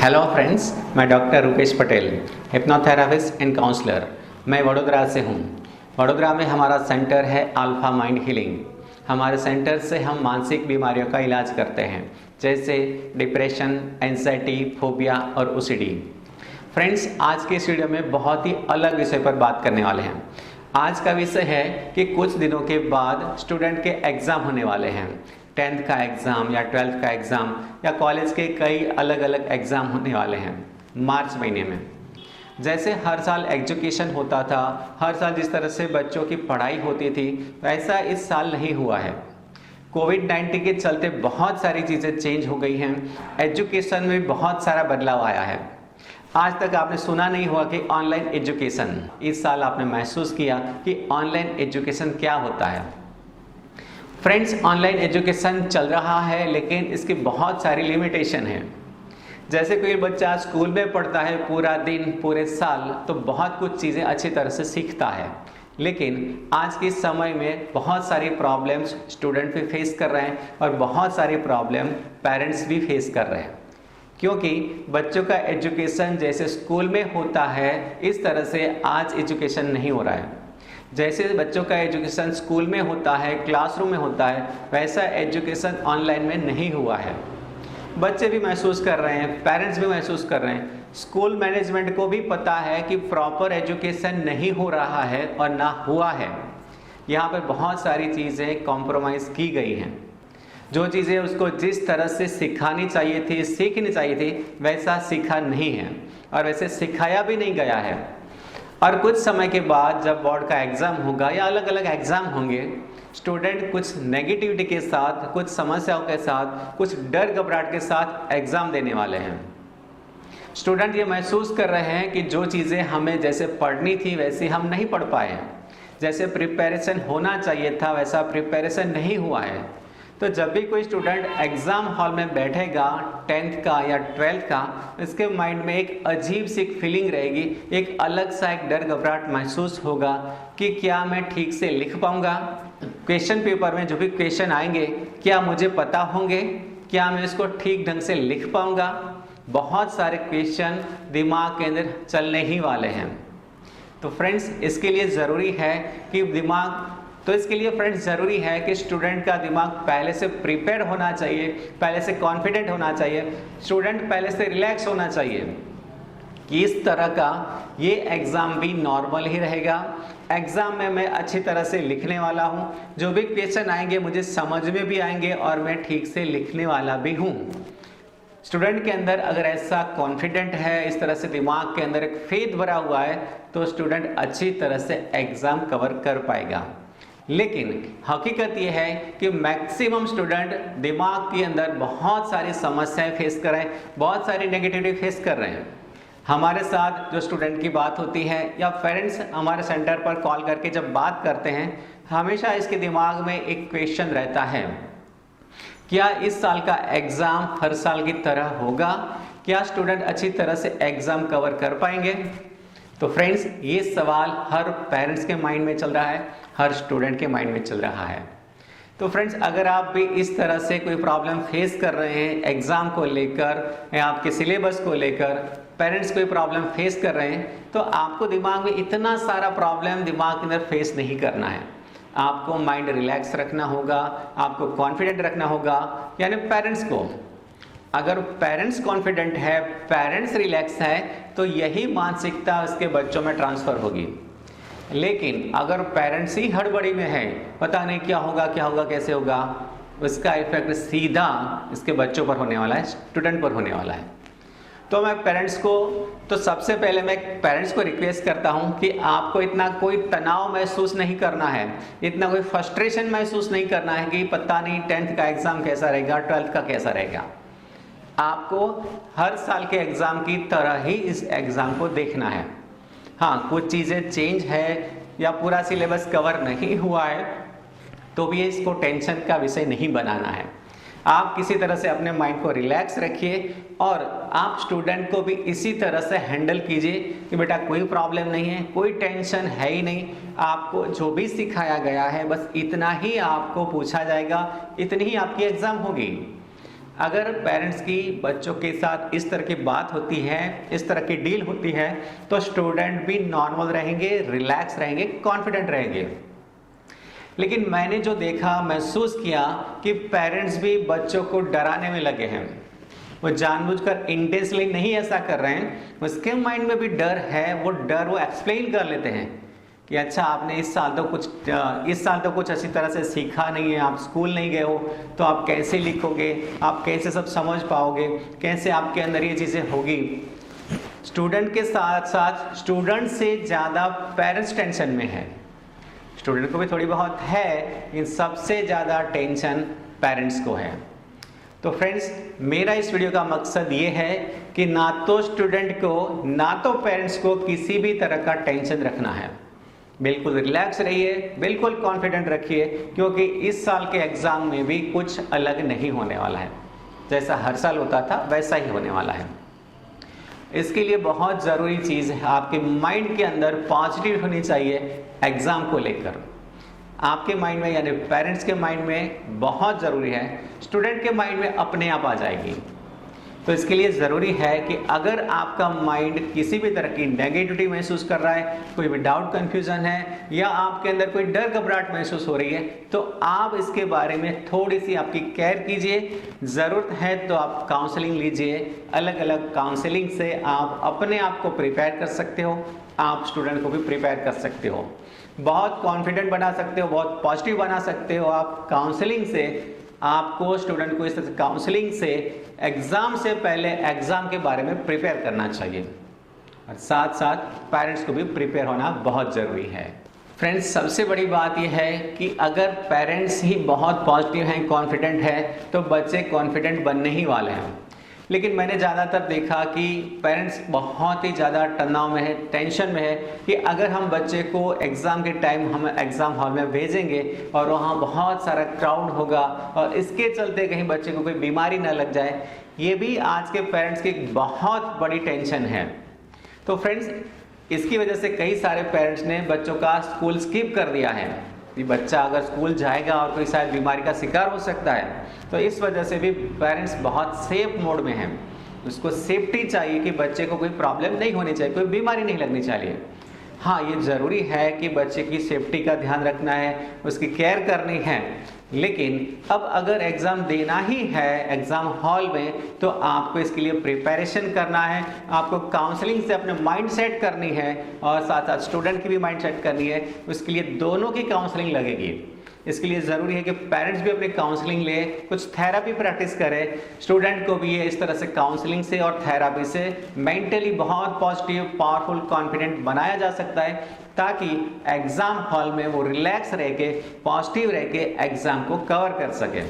Hello friends, मैं doctor Rupesh Patel, hypnotherapist and counsellor. मैं वडोदरा से हूँ। वडोदरा में हमारा सेंटर है अल्फा माइंड हीलिंग। हमारे सेंटर से हम मानसिक बीमारियों का इलाज करते हैं, जैसे डिप्रेशन, एंजाइटी, फोबिया और ओसीडी। फ्रेंड्स, आज के इस वीडियो में बहुत ही अलग विषय पर बात करने वाले हैं। आज का विषय है कि कुछ दिनों के बाद स्टूडेंट के एग्ज़ाम होने वाले हैं। 10th का एग्ज़ाम या 12th का एग्ज़ाम या कॉलेज के कई अलग अलग एग्ज़ाम होने वाले हैं मार्च महीने में। जैसे हर साल एजुकेशन होता था, हर साल जिस तरह से बच्चों की पढ़ाई होती थी, वैसा इस साल नहीं हुआ है। कोविड-19 के चलते बहुत सारी चीज़ें चेंज हो गई हैं। एजुकेशन में बहुत सारा बदलाव आया है। आज तक आपने सुना नहीं हुआ कि ऑनलाइन एजुकेशन, इस साल आपने महसूस किया कि ऑनलाइन एजुकेशन क्या होता है। फ्रेंड्स, ऑनलाइन एजुकेशन चल रहा है, लेकिन इसकी बहुत सारी लिमिटेशन है। जैसे कोई बच्चा स्कूल में पढ़ता है पूरा दिन, पूरे साल, तो बहुत कुछ चीज़ें अच्छी तरह से सीखता है। लेकिन आज के समय में बहुत सारी प्रॉब्लम्स स्टूडेंट भी फेस कर रहे हैं और बहुत सारी प्रॉब्लम पेरेंट्स भी फेस कर रहे हैं, क्योंकि बच्चों का एजुकेशन जैसे स्कूल में होता है, इस तरह से आज एजुकेशन नहीं हो रहा है। जैसे बच्चों का एजुकेशन स्कूल में होता है, क्लासरूम में होता है, वैसा एजुकेशन ऑनलाइन में नहीं हुआ है। बच्चे भी महसूस कर रहे हैं, पेरेंट्स भी महसूस कर रहे हैं, स्कूल मैनेजमेंट को भी पता है कि प्रॉपर एजुकेशन नहीं हो रहा है और ना हुआ है। यहाँ पर बहुत सारी चीज़ें कॉम्प्रोमाइज़ की गई हैं। जो चीज़ें उसको जिस तरह से सिखानी चाहिए थी, सीखनी चाहिए थी, वैसा सीखा नहीं है और वैसे सिखाया भी नहीं गया है। और कुछ समय के बाद जब बोर्ड का एग्ज़ाम होगा या अलग अलग एग्ज़ाम होंगे, स्टूडेंट कुछ नेगेटिविटी के साथ, कुछ समस्याओं के साथ, कुछ डर घबराहट के साथ एग्ज़ाम देने वाले हैं। स्टूडेंट ये महसूस कर रहे हैं कि जो चीज़ें हमें जैसे पढ़नी थी वैसे हम नहीं पढ़ पाए, जैसे प्रिपरेशन होना चाहिए था वैसा प्रिपरेशन नहीं हुआ है। तो जब भी कोई स्टूडेंट एग्ज़ाम हॉल में बैठेगा 10th का या 12th का, इसके माइंड में एक अजीब सी फीलिंग रहेगी, एक अलग सा एक डर घबराहट महसूस होगा कि क्या मैं ठीक से लिख पाऊँगा, क्वेश्चन पेपर में जो भी क्वेश्चन आएंगे क्या मुझे पता होंगे, क्या मैं इसको ठीक ढंग से लिख पाऊँगा। बहुत सारे क्वेश्चन दिमाग के अंदर चलने ही वाले हैं। तो फ्रेंड्स, इसके लिए ज़रूरी है कि ज़रूरी है कि स्टूडेंट का दिमाग पहले से प्रिपेयर होना चाहिए, पहले से कॉन्फिडेंट होना चाहिए, स्टूडेंट पहले से रिलैक्स होना चाहिए कि इस तरह का ये एग्ज़ाम भी नॉर्मल ही रहेगा। एग्ज़ाम में मैं अच्छी तरह से लिखने वाला हूँ, जो भी क्वेश्चन आएंगे मुझे समझ में भी आएंगे और मैं ठीक से लिखने वाला भी हूँ। स्टूडेंट के अंदर अगर ऐसा कॉन्फिडेंट है, इस तरह से दिमाग के अंदर एक फेथ भरा हुआ है, तो स्टूडेंट अच्छी तरह से एग्ज़ाम कवर कर पाएगा। लेकिन हकीकत यह है कि मैक्सिमम स्टूडेंट दिमाग के अंदर बहुत सारी समस्याएं फेस कर रहे हैं, बहुत सारी नेगेटिविटी फेस कर रहे हैं। हमारे साथ जो स्टूडेंट की बात होती है या पेरेंट्स हमारे सेंटर पर कॉल करके जब बात करते हैं, हमेशा इसके दिमाग में एक क्वेश्चन रहता है, क्या इस साल का एग्ज़ाम हर साल की तरह होगा? क्या स्टूडेंट अच्छी तरह से एग्ज़ाम कवर कर पाएंगे? तो फ्रेंड्स, ये सवाल हर पेरेंट्स के माइंड में चल रहा है, हर स्टूडेंट के माइंड में चल रहा है। तो फ्रेंड्स, अगर आप भी इस तरह से कोई प्रॉब्लम फेस कर रहे हैं एग्ज़ाम को लेकर या आपके सिलेबस को लेकर, पेरेंट्स कोई प्रॉब्लम फेस कर रहे हैं, तो आपको दिमाग में इतना सारा प्रॉब्लम दिमाग के अंदर फेस नहीं करना है। आपको माइंड रिलैक्स रखना होगा, आपको कॉन्फिडेंट रखना होगा। यानी पेरेंट्स को, अगर पेरेंट्स कॉन्फिडेंट है, पेरेंट्स रिलैक्स है, तो यही मानसिकता उसके बच्चों में ट्रांसफ़र होगी। लेकिन अगर पेरेंट्स ही हड़बड़ी में है, पता नहीं क्या होगा कैसे होगा, उसका इफेक्ट सीधा इसके बच्चों पर होने वाला है, स्टूडेंट पर होने वाला है। तो सबसे पहले मैं पेरेंट्स को रिक्वेस्ट करता हूं कि आपको इतना कोई तनाव महसूस नहीं करना है, इतना कोई फ्रस्ट्रेशन महसूस नहीं करना है कि पता नहीं 10th का एग्ज़ाम कैसा रहेगा, 12th का कैसा रहेगा। आपको हर साल के एग्ज़ाम की तरह ही इस एग्ज़ाम को देखना है। हाँ, कुछ चीज़ें चेंज है या पूरा सिलेबस कवर नहीं हुआ है, तो भी इसको टेंशन का विषय नहीं बनाना है। आप किसी तरह से अपने माइंड को रिलैक्स रखिए और आप स्टूडेंट को भी इसी तरह से हैंडल कीजिए कि बेटा कोई प्रॉब्लम नहीं है, कोई टेंशन है ही नहीं, आपको जो भी सिखाया गया है बस इतना ही आपको पूछा जाएगा, इतनी ही आपकी एग्ज़ाम होगी। अगर पेरेंट्स की बच्चों के साथ इस तरह की बात होती है, इस तरह की डील होती है, तो स्टूडेंट भी नॉर्मल रहेंगे, रिलैक्स रहेंगे, कॉन्फिडेंट रहेंगे। लेकिन मैंने जो देखा, महसूस किया कि पेरेंट्स भी बच्चों को डराने में लगे हैं। वो जानबूझकर इंटेंसली नहीं ऐसा कर रहे हैं, उसके माइंड में भी डर है। वो डर वो एक्सप्लेन कर लेते हैं कि अच्छा आपने इस साल तो कुछ अच्छी तरह से सीखा नहीं है, आप स्कूल नहीं गए हो, तो आप कैसे लिखोगे, आप कैसे सब समझ पाओगे, कैसे आपके अंदर ये चीज़ें होगी। स्टूडेंट के साथ साथ स्टूडेंट से ज़्यादा पेरेंट्स टेंशन में है। स्टूडेंट को भी थोड़ी बहुत है, लेकिन सबसे ज़्यादा टेंशन पेरेंट्स को है। तो फ्रेंड्स, मेरा इस वीडियो का मकसद ये है कि ना तो स्टूडेंट को ना तो पेरेंट्स को किसी भी तरह का टेंशन रखना है। बिल्कुल रिलैक्स रहिए, बिल्कुल कॉन्फिडेंट रखिए, क्योंकि इस साल के एग्ज़ाम में भी कुछ अलग नहीं होने वाला है। जैसा हर साल होता था वैसा ही होने वाला है। इसके लिए बहुत ज़रूरी चीज़ है, आपके माइंड के अंदर पॉजिटिव होनी चाहिए एग्ज़ाम को लेकर। आपके माइंड में यानी पेरेंट्स के माइंड में बहुत ज़रूरी है, स्टूडेंट के माइंड में अपने आप आ जाएगी। तो इसके लिए ज़रूरी है कि अगर आपका माइंड किसी भी तरह की नेगेटिविटी महसूस कर रहा है, कोई भी डाउट कन्फ्यूज़न है, या आपके अंदर कोई डर घबराहट महसूस हो रही है, तो आप इसके बारे में थोड़ी सी आपकी केयर कीजिए। ज़रूरत है तो आप काउंसलिंग लीजिए। अलग अलग काउंसलिंग से आप अपने आप को प्रिपेयर कर सकते हो, आप स्टूडेंट को भी प्रिपेयर कर सकते हो, बहुत कॉन्फिडेंट बना सकते हो, बहुत पॉजिटिव बना सकते हो। आप काउंसलिंग से आपको स्टूडेंट को इस तरह से काउंसलिंग से एग्ज़ाम से पहले एग्ज़ाम के बारे में प्रिपेयर करना चाहिए, और साथ साथ पेरेंट्स को भी प्रिपेयर होना बहुत ज़रूरी है। फ्रेंड्स, सबसे बड़ी बात यह है कि अगर पेरेंट्स ही बहुत पॉजिटिव हैं, कॉन्फिडेंट है, तो बच्चे कॉन्फिडेंट बनने ही वाले हैं। लेकिन मैंने ज़्यादातर देखा कि पेरेंट्स बहुत ही ज़्यादा तनाव में है, टेंशन में है कि अगर हम बच्चे को एग्ज़ाम के टाइम हम एग्ज़ाम हॉल में भेजेंगे और वहाँ बहुत सारा क्राउड होगा और इसके चलते कहीं बच्चे को कोई बीमारी ना लग जाए, ये भी आज के पेरेंट्स की एक बहुत बड़ी टेंशन है। तो फ्रेंड्स, इसकी वजह से कई सारे पेरेंट्स ने बच्चों का स्कूल स्किप कर दिया है कि बच्चा अगर स्कूल जाएगा और कोई शायद बीमारी का शिकार हो सकता है। तो इस वजह से भी पेरेंट्स बहुत सेफ मोड में हैं। उसको सेफ्टी चाहिए कि बच्चे को कोई प्रॉब्लम नहीं होनी चाहिए, कोई बीमारी नहीं लगनी चाहिए। हाँ, ये ज़रूरी है कि बच्चे की सेफ्टी का ध्यान रखना है, उसकी केयर करनी है। लेकिन अब अगर एग्ज़ाम देना ही है एग्ज़ाम हॉल में, तो आपको इसके लिए प्रिपरेशन करना है, आपको काउंसलिंग से अपने माइंड सेट करनी है, और साथ साथ स्टूडेंट की भी माइंड सेट करनी है। उसके लिए दोनों की काउंसलिंग लगेगी। इसके लिए ज़रूरी है कि पेरेंट्स भी अपनी काउंसलिंग ले, कुछ थेरेपी प्रैक्टिस करें। स्टूडेंट को भी ये इस तरह से काउंसलिंग से और थेरेपी से मेंटली बहुत पॉजिटिव, पावरफुल, कॉन्फिडेंट बनाया जा सकता है, ताकि एग्ज़ाम हॉल में वो रिलैक्स रह के, पॉजिटिव रह के एग्ज़ाम को कवर कर सके।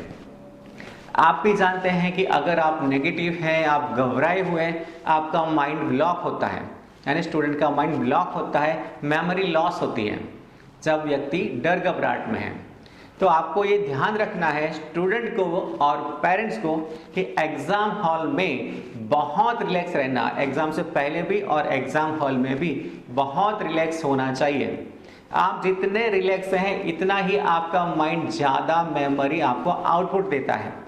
आप भी जानते हैं कि अगर आप नेगेटिव हैं, आप घबराए हुए हैं, आपका माइंड ब्लॉक होता है, यानी स्टूडेंट का माइंड ब्लॉक होता है, मेमोरी लॉस होती है जब व्यक्ति डर घबराहट में है। तो आपको ये ध्यान रखना है स्टूडेंट को और पेरेंट्स को कि एग्ज़ाम हॉल में बहुत रिलैक्स रहना, एग्ज़ाम से पहले भी और एग्ज़ाम हॉल में भी बहुत रिलैक्स होना चाहिए। आप जितने रिलैक्स हैं, इतना ही आपका माइंड ज़्यादा मेमोरी आपको आउटपुट देता है।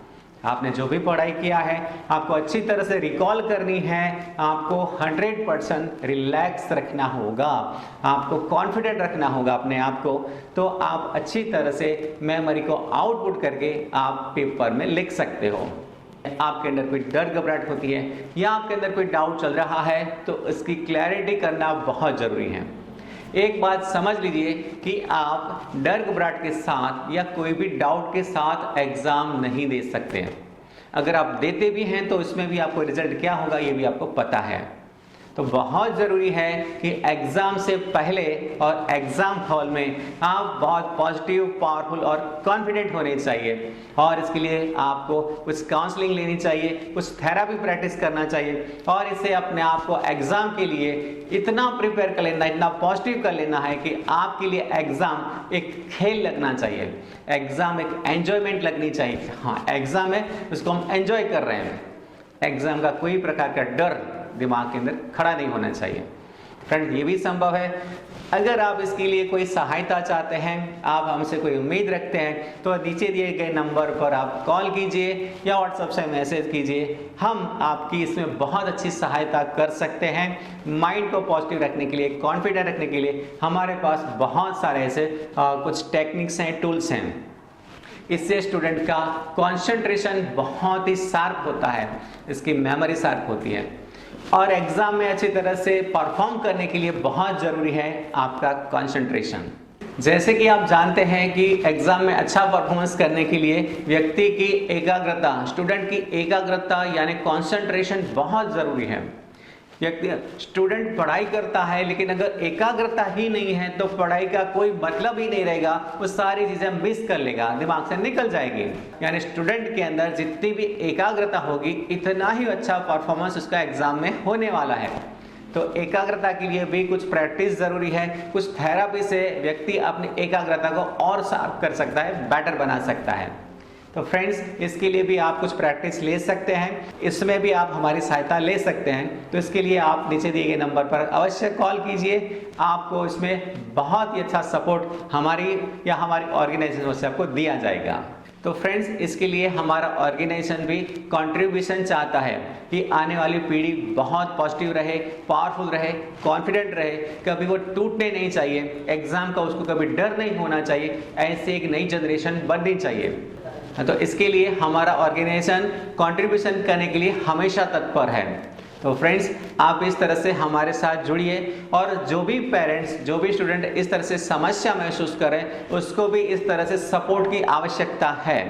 आपने जो भी पढ़ाई किया है, आपको अच्छी तरह से रिकॉल करनी है, आपको 100% रिलैक्स रखना होगा, आपको कॉन्फिडेंट रखना होगा अपने आप को। तो आप अच्छी तरह से मेमोरी को आउटपुट करके आप पेपर में लिख सकते हो। आपके अंदर कोई डर घबराहट होती है या आपके अंदर कोई डाउट चल रहा है, तो इसकी क्लैरिटी करना बहुत ज़रूरी है। एक बात समझ लीजिए कि आप डर घबराहट के साथ या कोई भी डाउट के साथ एग्ज़ाम नहीं दे सकते हैं। अगर आप देते भी हैं तो इसमें भी आपको रिजल्ट क्या होगा ये भी आपको पता है। तो बहुत ज़रूरी है कि एग्ज़ाम से पहले और एग्ज़ाम हॉल में आप बहुत पॉजिटिव, पावरफुल और कॉन्फिडेंट होने चाहिए, और इसके लिए आपको कुछ काउंसलिंग लेनी चाहिए, कुछ थेरेपी प्रैक्टिस करना चाहिए, और इसे अपने आप को एग्ज़ाम के लिए इतना प्रिपेयर कर लेना, इतना पॉजिटिव कर लेना है कि आपके लिए एग्ज़ाम एक खेल लगना चाहिए, एग्ज़ाम एक एन्जॉयमेंट लगनी चाहिए। हाँ, एग्ज़ाम है, उसको हम एन्जॉय कर रहे हैं। एग्ज़ाम का कोई प्रकार का डर दिमाग के अंदर खड़ा नहीं होना चाहिए। फ्रेंड्स ये भी संभव है। अगर आप इसके लिए कोई सहायता चाहते हैं, आप हमसे कोई उम्मीद रखते हैं, तो नीचे दिए गए नंबर पर आप कॉल कीजिए या व्हाट्सएप से मैसेज कीजिए। हम आपकी इसमें बहुत अच्छी सहायता कर सकते हैं। माइंड को पॉजिटिव रखने के लिए, कॉन्फिडेंट रखने के लिए हमारे पास बहुत सारे ऐसे कुछ टेक्निक्स हैं, टूल्स हैं। इससे स्टूडेंट का कंसंट्रेशन बहुत ही शार्प होता है, इसकी मेमोरी शार्प होती है और एग्जाम में अच्छी तरह से परफॉर्म करने के लिए बहुत ज़रूरी है आपका कंसंट्रेशन। जैसे कि आप जानते हैं कि एग्जाम में अच्छा परफॉर्मेंस करने के लिए व्यक्ति की एकाग्रता, स्टूडेंट की एकाग्रता यानी कंसंट्रेशन बहुत ज़रूरी है। स्टूडेंट पढ़ाई करता है लेकिन अगर एकाग्रता ही नहीं है तो पढ़ाई का कोई मतलब ही नहीं रहेगा, वो सारी चीजें मिस कर लेगा, दिमाग से निकल जाएगी। यानी स्टूडेंट के अंदर जितनी भी एकाग्रता होगी इतना ही अच्छा परफॉर्मेंस उसका एग्जाम में होने वाला है। तो एकाग्रता के लिए भी कुछ प्रैक्टिस जरूरी है, कुछ थेरेपी से व्यक्ति अपनी एकाग्रता को और शार्प कर सकता है, बेटर बना सकता है। तो फ्रेंड्स इसके लिए भी आप कुछ प्रैक्टिस ले सकते हैं, इसमें भी आप हमारी सहायता ले सकते हैं। तो इसके लिए आप नीचे दिए गए नंबर पर अवश्य कॉल कीजिए, आपको इसमें बहुत ही अच्छा सपोर्ट हमारी या हमारी ऑर्गेनाइजेशन से आपको दिया जाएगा। तो फ्रेंड्स इसके लिए हमारा ऑर्गेनाइजेशन भी कंट्रीब्यूशन चाहता है कि आने वाली पीढ़ी बहुत पॉजिटिव रहे, पावरफुल रहे, कॉन्फिडेंट रहे, कभी वो टूटने नहीं चाहिए, एग्जाम का उसको कभी डर नहीं होना चाहिए, ऐसे एक नई जनरेशन बननी चाहिए। तो इसके लिए हमारा ऑर्गेनाइजेशन कंट्रीब्यूशन करने के लिए हमेशा तत्पर है। तो फ्रेंड्स आप इस तरह से हमारे साथ जुड़िए और जो भी पेरेंट्स, जो भी स्टूडेंट इस तरह से समस्या महसूस करें उसको भी इस तरह से सपोर्ट की आवश्यकता है।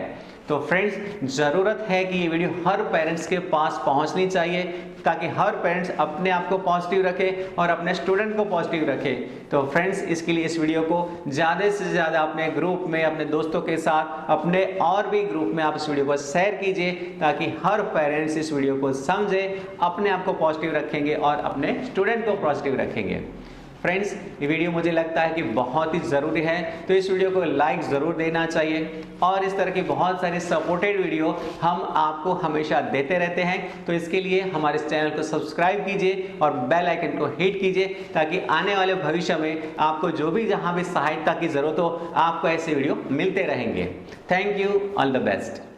तो फ्रेंड्स ज़रूरत है कि ये वीडियो हर पेरेंट्स के पास पहुंचनी चाहिए ताकि हर पेरेंट्स अपने आप को पॉजिटिव रखे और अपने स्टूडेंट को पॉजिटिव रखे। तो फ्रेंड्स इसके लिए इस वीडियो को ज़्यादा से ज़्यादा अपने ग्रुप में, अपने दोस्तों के साथ, अपने और भी ग्रुप में आप इस वीडियो को शेयर कीजिए ताकि हर पेरेंट्स इस वीडियो को समझे, अपने आप को पॉजिटिव रखेंगे और अपने स्टूडेंट को पॉजिटिव रखेंगे। फ्रेंड्स ये वीडियो मुझे लगता है कि बहुत ही ज़रूरी है, तो इस वीडियो को लाइक ज़रूर देना चाहिए और इस तरह की बहुत सारी सपोर्टेड वीडियो हम आपको हमेशा देते रहते हैं। तो इसके लिए हमारे इस चैनल को सब्सक्राइब कीजिए और बेल आइकन को हिट कीजिए ताकि आने वाले भविष्य में आपको जो भी जहाँ भी सहायता की ज़रूरत हो आपको ऐसे वीडियो मिलते रहेंगे। Thank you, all the best.